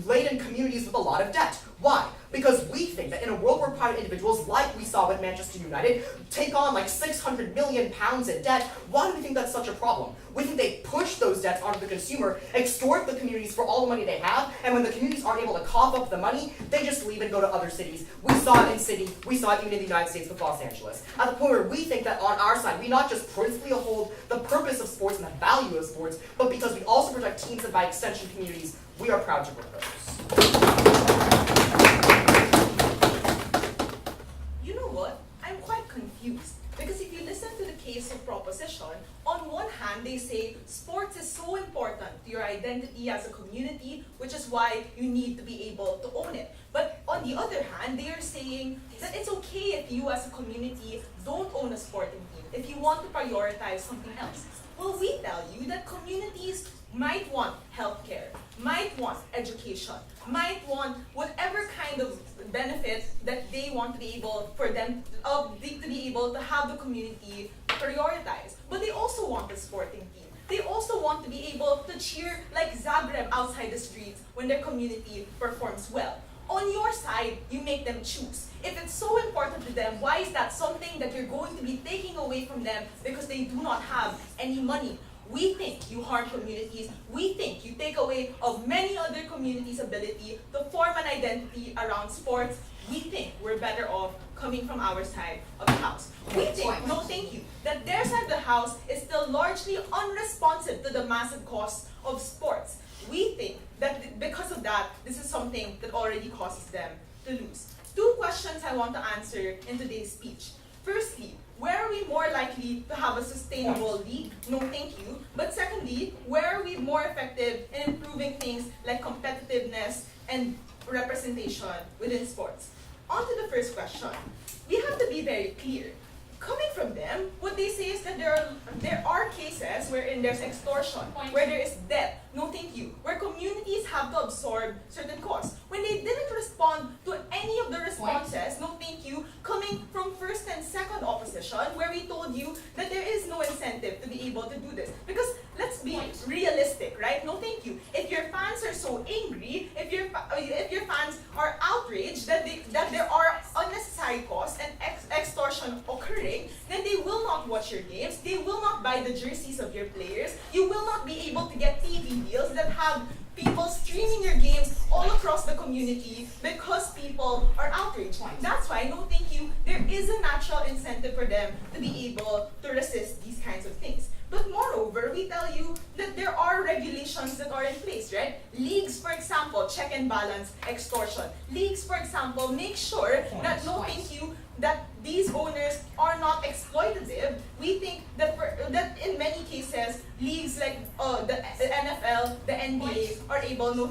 laden communities with a lot of debt. Why? Because we think that in a world where private individuals, like we saw with Manchester United, take on £600 million in debt, why do we think that's such a problem? We think they push those debts onto the consumer, extort the communities for all the money they have, and when the communities aren't able to cough up the money, they just leave and go to other cities. We saw it in Sydney, we saw it even in the United States with Los Angeles. At the point where we think that on our side, we not just principally uphold the purpose of sports and the value of sports, but because we also protect teams and by extension communities, we are proud to propose. You know what? I'm quite confused. Because if you listen to the case of proposition, on one hand they say sports is so important to your identity as a community, which is why you need to be able to own it. But on the other hand, they are saying that it's okay if you as a community don't own a sporting team, if you want to prioritize something else. Well, we tell you that communities might want healthcare, might want education, might want whatever kind of benefit that they want to be able for them to be able to have the community prioritize. But they also want a sporting team. They also want to be able to cheer like Zagreb outside the streets when their community performs well. On your side, you make them choose. If it's so important to them, why is that something that you're going to be taking away from them because they do not have any money? We think you harm communities. We think you take away of many other communities' ability to form an identity around sports. We think we're better off coming from our side of the house. We think, no thank you, that their side of the house is still largely unresponsive to the massive cost of sports. We think that because of that, this is something that already causes them to lose. 2 questions I want to answer in today's speech. Firstly, where are we more likely to have a sustainable league? No, thank you. But secondly, where are we more effective in improving things like competitiveness and representation within sports? On to the first question. We have to be very clear. Coming from them, what they say is that there are cases wherein there's extortion, where there is debt, no thank you, where communities have to absorb certain costs. When they didn't respond to any of the responses, no thank you, coming from first and second opposition, where we told you that there is no incentive to be able to do this. Because let's be realistic, right? No thank you. If your fans are so angry, if your fans are outraged that there are unnecessary costs and extortion occurring, then they will not watch your games, they will not buy the jerseys of your players, you will not be able to get TV deals that have people streaming your games all across the community because people are outraged. That's why, no thank you, there is a natural incentive for them to be able to resist these kinds of things. But moreover, we tell you that there are regulations that are in place, right? Leagues, for example, check and balance extortion. Leagues, for example, make sure that that these owners are not exploitative. We think that that in many cases, leagues like the NFL, the NBA are able, to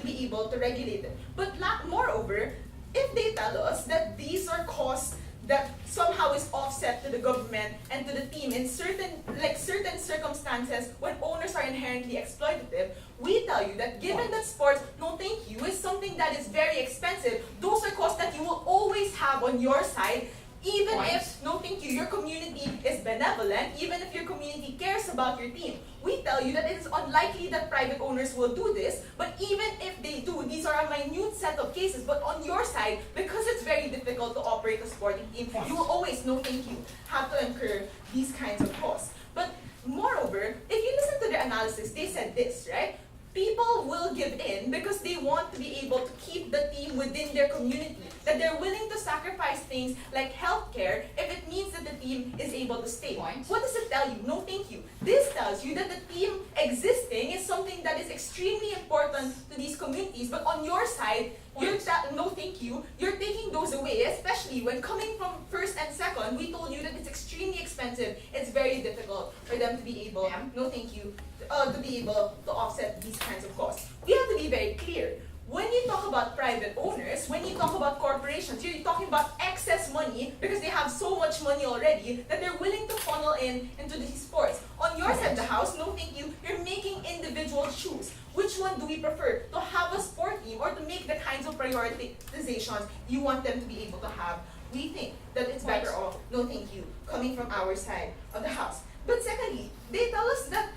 be able to regulate it. But moreover, if they tell us that these are costs that somehow is offset to the government and to the team in certain circumstances when owners are inherently exploitative, we tell you that given that sports, no thank you, is something that is very expensive, those are costs that you will always have on your side, even if, no thank you, your community is benevolent, even if your community cares about your team. We tell you that it is unlikely that private owners will do this, but even if they do, these are a minute set of cases, but on your side, because it's very difficult to operate a sporting team, you will always, no thank you, have to incur these kinds of costs. But moreover, if you listen to their analysis, they said this, right? People will give in because they want to be able to keep the team within their community. That they're willing to sacrifice things like healthcare if it means that the team is able to stay. What does it tell you? No thank you. This tells you that the team existing is something that is extremely important to these communities, but on your side, no thank you, you're taking those away, especially when coming from first and second, we told you that it's extremely expensive, it's very difficult for them to be able, no thank you, to be able to offset these kinds of costs. We have to be very clear. When you talk about private owners, when you talk about corporations, you're talking about excess money because they have so much money already that they're willing to funnel into these sports. On your side of the house, no thank you, you're making individuals choose. Which one do we prefer? To have a sport team or to make the kinds of prioritizations you want them to be able to have? We think that it's better off, no thank you, coming from our side of the house. But secondly, they tell us that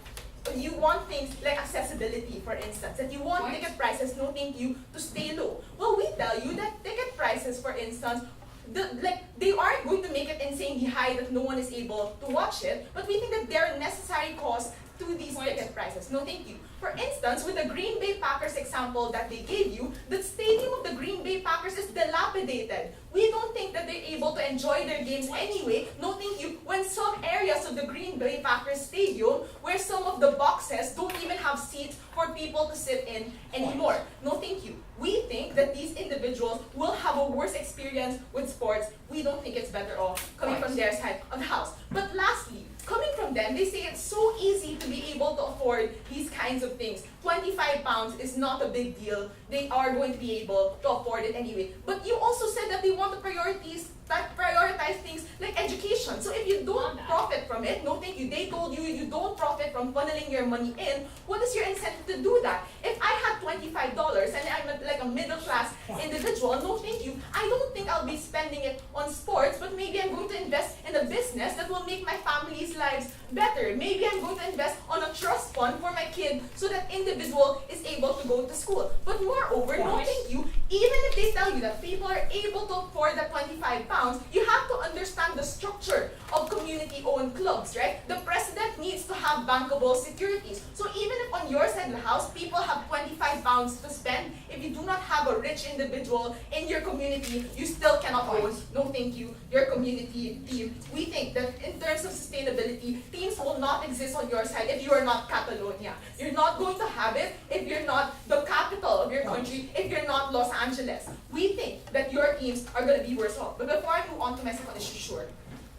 you want things like accessibility, for instance, that you want ticket prices, no thank you, to stay low. Well, we tell you that ticket prices, for instance, they aren't going to make it insanely high that no one is able to watch it, but we think that there are necessary costs to these ticket prices. No thank you. For instance, with the Green Bay Packers example that they gave you, the stadium of the Green Bay Packers is dilapidated. We don't think that they're able to enjoy their games anyway. No thank you. When some areas of the Green Bay Packers stadium, where some of the boxes don't even have seats for people to sit in anymore. No thank you. We think that these individuals will have a worse experience with sports. We don't think it's better off coming from their side of the house. But lastly, coming from them, they say it's so easy to be able to afford these kinds of things. £25 is not a big deal. They are going to be able to afford it anyway. But you also said that they want to prioritize things like education. So if you don't profit from it, no thank you. They told you you don't profit from funneling your money in. What is your incentive to do that? If I had $25 and I'm like a middle class individual, no thank you. I don't think I'll be spending it on sports, but maybe I'm going to invest in a business that will make my family's lives better. Maybe I'm going to invest on a trust fund for my kid so that individual is able to go to school. But moreover, no thank you, even if they tell you that people are able to afford the £25, you have to understand the structure of community-owned clubs, right? The president needs to have bankable securities. So even if on your side of the house, people have £25 to spend, if you do not have a rich individual in your community, you still cannot own, no thank you, your community team. We think that in terms of sustainability, teams will not exist on your side if you are not Catalonia. You're not going to have it if you're not the capital of your country, if you're not Los Angeles. We think that your teams are going to be worse off. But before I move on to my second issue, sure.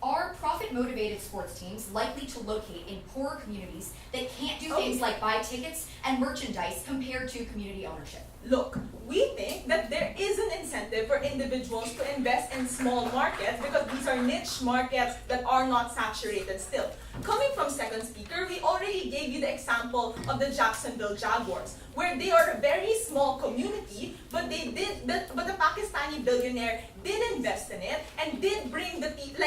Are profit-motivated sports teams likely to locate in poorer communities that can't do things like buy tickets and merchandise compared to community ownership? Look, we think that there is an incentive for individuals to invest in small markets because these are niche markets that are not saturated still. Coming from second speaker, we already gave you the example of the Jacksonville Jaguars, where they are a very small community, but the Pakistani billionaire did invest in it and did bring the team,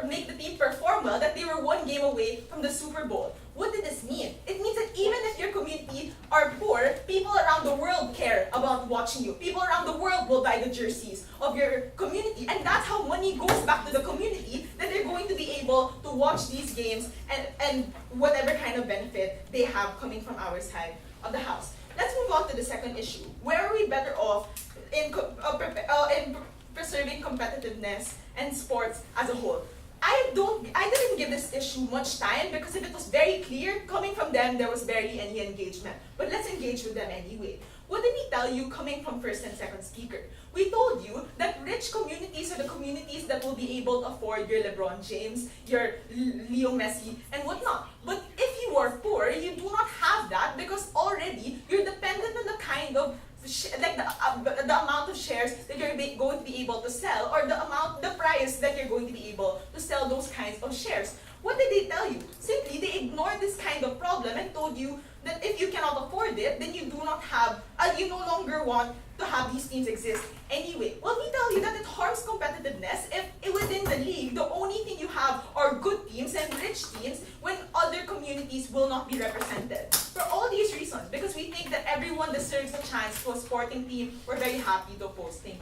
make the team perform well, that they were one game away from the Super Bowl. What did this mean? It means that even if your community are poor, people around the world care about watching you. People around the world will buy the jerseys of your community. And that's how money goes back to the community, that they're going to be able to watch these games and whatever kind of benefit they have coming from our side of the house. Let's move on to the second issue. Where are we better off in preserving competitiveness and sports as a whole? I I didn't give this issue much time because if it was very clear, coming from them, there was barely any engagement. But let's engage with them anyway. What did we tell you coming from first and second speaker? We told you that rich communities are the communities that will be able to afford your LeBron James, your Leo Messi, and whatnot. But if you are poor, you do not have that because already you're dependent on the kind of the amount of shares that you're going to be able to sell, or the price that you're going to be able to sell those kinds of shares. What did they tell you? Simply, they ignored this kind of problem and told you that if you cannot afford it, then you do not have, you no longer want to have these teams exist anyway. Well, we tell you that it harms competitiveness if within the league, the only thing you have are good teams and rich teams when other communities will not be represented. For all these reasons, because we think that everyone deserves a chance to a sporting team, we're very happy to oppose. Thank you.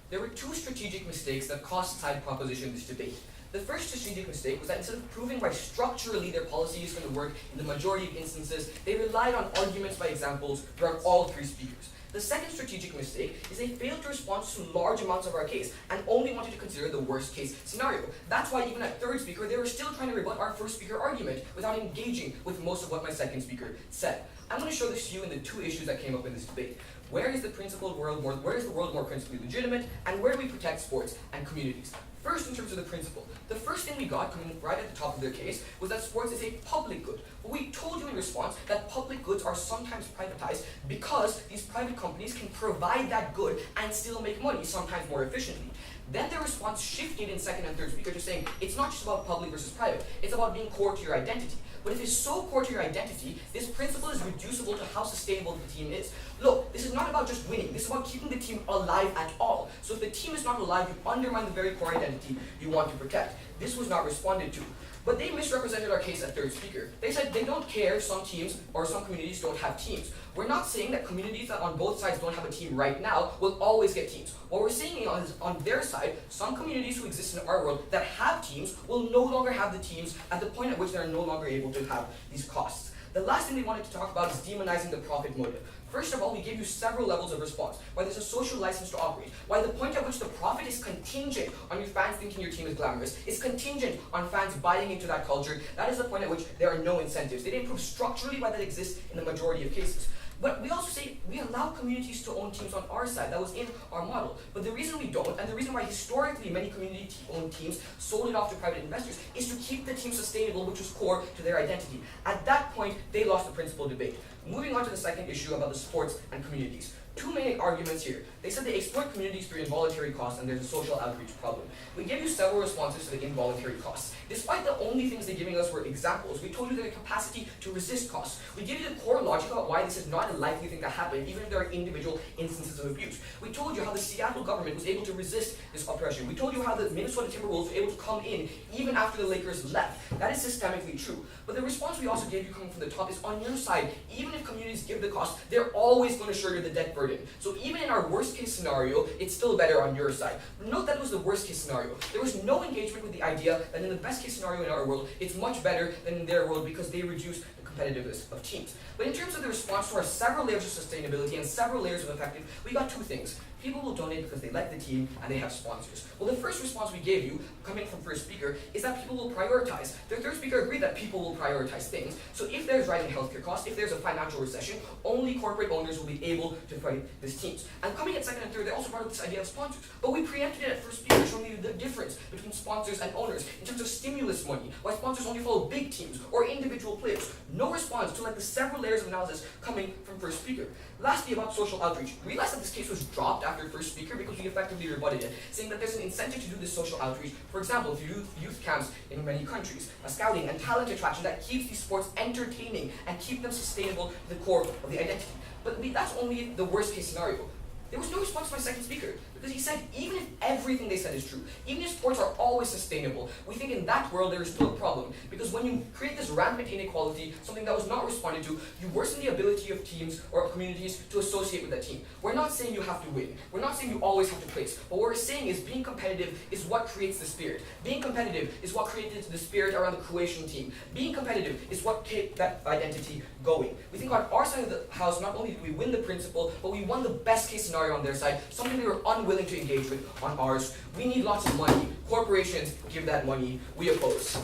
There were two strategic mistakes that cost side proposition this debate. The first strategic mistake was that instead of proving why structurally their policy is going to work in the majority of instances, they relied on arguments by examples throughout all three speakers. The second strategic mistake is they failed to respond to large amounts of our case and only wanted to consider the worst case scenario. That's why even at third speaker, they were still trying to rebut our first speaker argument without engaging with most of what my second speaker said. I'm going to show this to you in the two issues that came up in this debate. Where is the world more principally legitimate, and where do we protect sports and communities? First, in terms of the principle, the first thing we got coming right at the top of their case was that sports is a public good. But we told you in response that public goods are sometimes privatized because these private companies can provide that good and still make money, sometimes more efficiently. Then their response shifted in second and third speaker to saying it's not just about public versus private, it's about being core to your identity. But if it's so core to your identity, this principle is reducible to how sustainable the team is. Look, this is not about just winning, this is about keeping the team alive at all. So if the team is not alive, you undermine the very core identity you want to protect. This was not responded to. But they misrepresented our case at third speaker. They said they don't care if some teams or some communities don't have teams. We're not saying that communities that on both sides don't have a team right now will always get teams. What we're saying is on their side, some communities who exist in our world that have teams will no longer have the teams at the point at which they're no longer able to have these costs. The last thing they wanted to talk about is demonizing the profit motive. First of all, we gave you several levels of response. Why there's a social license to operate. Why the point at which the profit is contingent on your fans thinking your team is glamorous. It's contingent on fans buying into that culture. That is the point at which there are no incentives. They didn't prove structurally why that exists in the majority of cases. But we also say we allow communities to own teams on our side. That was in our model. But the reason we don't, and the reason why historically many community-owned teams sold it off to private investors, is to keep the team sustainable, which was core to their identity. At that point, they lost the principal debate. Moving on to the second issue about the sports and communities. Two main arguments here. They said they exploit communities through involuntary costs and there's a social outreach problem. We gave you several responses to the involuntary costs. Despite the only things they're giving us were examples, we told you their capacity to resist costs. We gave you the core logic about why this is not a likely thing to happen, even if there are individual instances of abuse. We told you how the Seattle government was able to resist this oppression. We told you how the Minnesota Timberwolves were able to come in even after the Lakers left. That is systemically true. But the response we also gave you coming from the top is on your side, even if communities give the cost, they're always going to shoulder the debt burden. So even in our worst case scenario, it's still better on your side. But note that it was the worst case scenario. There was no engagement with the idea that in the best case scenario in our world, it's much better than in their world because they reduce the competitiveness of teams. But in terms of the response to our several layers of sustainability and several layers of effective, we got two things. People will donate because they like the team and they have sponsors. Well, the first response we gave you, coming from first speaker, is that people will prioritize. The third speaker agreed that people will prioritize things. So if there's rising healthcare costs, if there's a financial recession, only corporate owners will be able to fight these teams. And coming at second and third, they also brought up this idea of sponsors. But we preempted it at first speaker, showing you the difference between sponsors and owners in terms of stimulus money, why sponsors only follow big teams or individual players. No response to like the several layers of analysis coming from first speaker. Lastly, about social outreach. We realized that this case was dropped after first speaker because we effectively rebutted it, saying that there's an incentive to do this social outreach. For example, through youth camps in many countries, a scouting and talent attraction that keeps these sports entertaining and keep them sustainable to the core of the identity. But that's only the worst case scenario. There was no response to my second speaker, because he said even if everything they said is true, even if sports are always sustainable, we think in that world there is still a problem. Because when you create this rampant inequality, something that was not responded to, you worsen the ability of teams or communities to associate with that team. We're not saying you have to win. We're not saying you always have to place. But what we're saying is being competitive is what creates the spirit. Being competitive is what created the spirit around the Croatian team. Being competitive is what kept that identity going. We think on our side of the house, not only did we win the principle, but we won the best case scenario on their side, something they were unwilling willing to engage with on ours. We need lots of money. Corporations give that money. We oppose.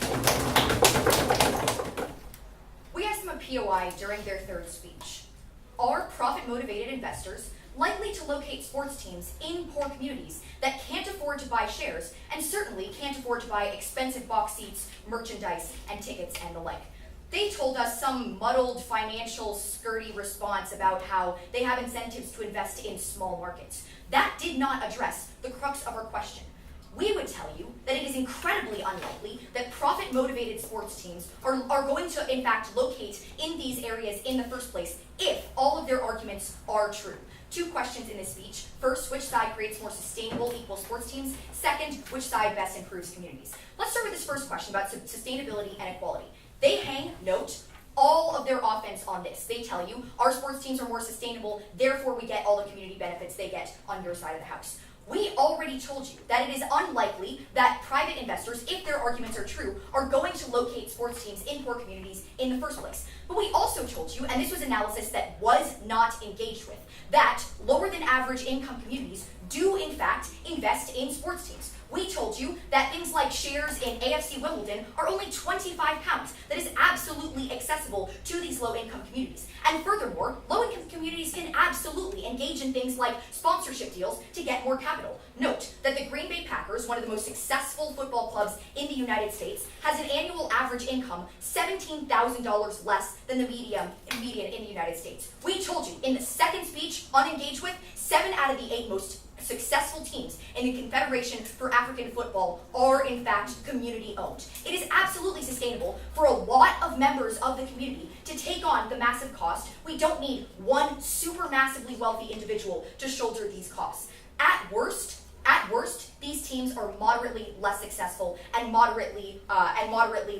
We asked them a POI during their third speech. Are profit-motivated investors likely to locate sports teams in poor communities that can't afford to buy shares and certainly can't afford to buy expensive box seats, merchandise, and tickets and the like? They told us some muddled financial skirty response about how they have incentives to invest in small markets. That did not address the crux of our question. We would tell you that it is incredibly unlikely that profit-motivated sports teams are going to, in fact, locate in these areas in the first place if all of their arguments are true. Two questions in this speech. First, which side creates more sustainable, equal sports teams? Second, which side best improves communities? Let's start with this first question about sustainability and equality. They hang, note, all of their offense on this. They tell you, our sports teams are more sustainable, therefore we get all the community benefits they get on your side of the house. We already told you that it is unlikely that private investors, if their arguments are true, are going to locate sports teams in poor communities in the first place. But we also told you, and this was analysis that was not engaged with, that lower than average income communities do in fact invest in sports teams. We told you that things like shares in AFC Wimbledon are only £25. That is absolutely accessible to these low-income communities. And furthermore, low-income communities can absolutely engage in things like sponsorship deals to get more capital. Note that the Green Bay Packers, one of the most successful football clubs in the United States, has an annual average income $17,000 less than the median in the United States. We told you in the second speech, unengaged with, 7 out of the 8 most successful teams in the Confederation for African Football are in fact community owned. It is absolutely sustainable for a lot of members of the community to take on the massive cost. We don't need one super massively wealthy individual to shoulder these costs. At worst, these teams are moderately less successful and moderately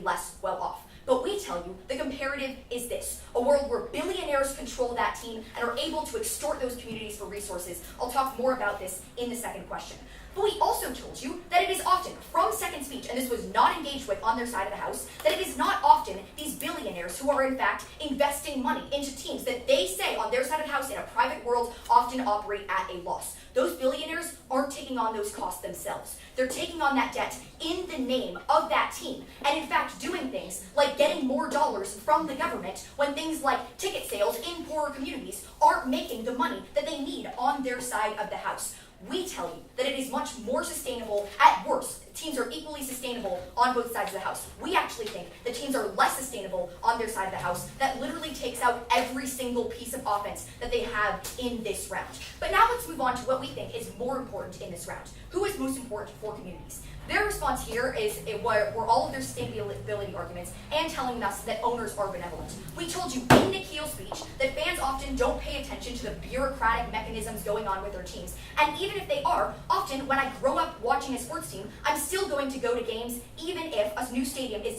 less well off. But we tell you the comparative is this: a world where billionaires control that team and are able to extort those communities for resources. I'll talk more about this in the second question. But we also told you that it is often, from second speech, and this was not engaged with on their side of the house, that it is not often these billionaires who are in fact investing money into teams that they say on their side of the house in a private world often operate at a loss. Those billionaires aren't taking on those costs themselves. They're taking on that debt in the name of that team, and in fact doing things like getting more dollars from the government when things like ticket sales in poorer communities aren't making the money that they need on their side of the house. We tell you that it is much more sustainable. At worst, teams are equally sustainable on both sides of the house. We actually think that teams are less sustainable on their side of the house. That literally takes out every single piece of offense that they have in this round. But now let's move on to what we think is more important in this round. Who is most important for communities? Their response here were all of their sustainability arguments and telling us that owners are benevolent. We told you in the Keel speech that fans often don't pay attention to the bureaucratic mechanisms going on with their teams. And even if they are, often when I grow up watching a sports team, I'm still going to go to games even if a new stadium is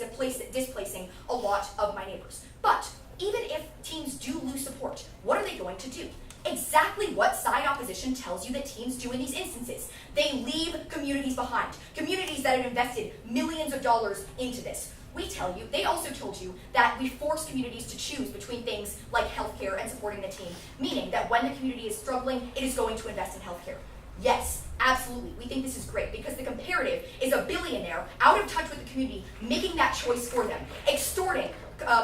displacing a lot of my neighbors. But even if teams do lose support, what are they going to do? Exactly what side opposition tells you that teams do in these instances. They leave communities behind, communities that have invested millions of dollars into this. We tell you, they also told you that we force communities to choose between things like healthcare and supporting the team, meaning that when the community is struggling, it is going to invest in healthcare. Yes, absolutely. We think this is great because the comparative is a billionaire out of touch with the community making that choice for them, extorting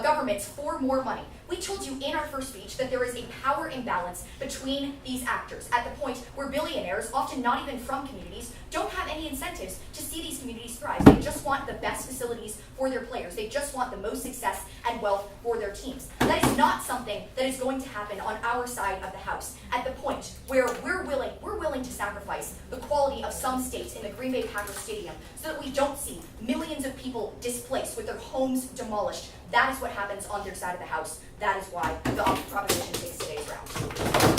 governments for more money. We told you in our first speech that there is a power imbalance between these actors at the point where billionaires, often not even from communities, don't have any incentives to see these communities thrive. They just want the best facilities for their players. They just want the most success and wealth for their teams. That is not something that is going to happen on our side of the house at the point where we're willing to sacrifice the quality of some states in the Green Bay Packers Stadium so that we don't see millions of people displaced with their homes demolished. That is what happens on their side of the house. That is why the proposition takes today's round.